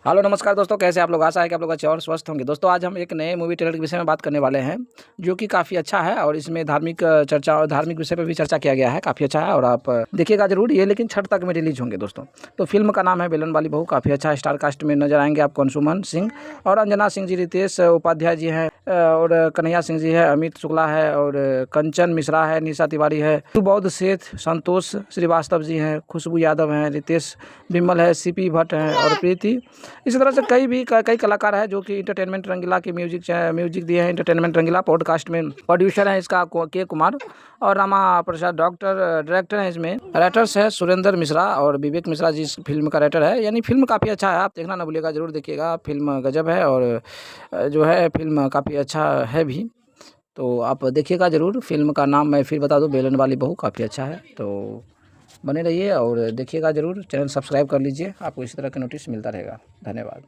Hello नमस्कार दोस्तों, कैसे आप लोग। आशा है कि आप लोग अच्छे और स्वस्थ होंगे। दोस्तों आज हम एक नए मूवी ट्रेलर के विषय में बात करने वाले हैं जो कि काफ़ी अच्छा है और इसमें धार्मिक चर्चा और धार्मिक विषय पर भी चर्चा किया गया है। काफ़ी अच्छा है और आप देखिएगा जरूर ये, लेकिन छठ तक में रिलीज होंगे दोस्तों। तो फिल्म का नाम है बेलन वाली बहू। काफ़ी अच्छा स्टार कास्ट में नजर आएंगे आपको अंशुमन सिंह और अंजना सिंह जी, रितेश उपाध्याय जी हैं और कन्हैया सिंह जी है, अमित शुक्ला है और कंचन मिश्रा है, निशा तिवारी है, सुबोध सेठ, संतोष श्रीवास्तव जी हैं, खुशबू यादव हैं, रितेश बिमल है, सीपी भट्ट हैं और प्रीति। इसी तरह से कई कलाकार हैं जो कि इंटरटेनमेंट रंगीला के म्यूजिक दिए हैं। इंटरटेनमेंट रंगीला पॉडकास्ट में प्रोड्यूसर है इसका के कुमार और रामा प्रसाद डायरेक्टर है। इसमें राइटर्स है सुरेंद्र मिश्रा और विवेक मिश्रा जी इस फिल्म का राइटर है। यानी फिल्म काफ़ी अच्छा है, आप देखना ना भूलिएगा, जरूर देखिएगा। फिल्म गजब है और जो है फिल्म काफ़ी अच्छा है भी, तो आप देखिएगा ज़रूर। फिल्म का नाम मैं फिर बता दूं, बेलन वाली बहू। काफ़ी अच्छा है, तो बने रहिए और देखिएगा ज़रूर। चैनल सब्सक्राइब कर लीजिए, आपको इसी तरह का नोटिस मिलता रहेगा। धन्यवाद।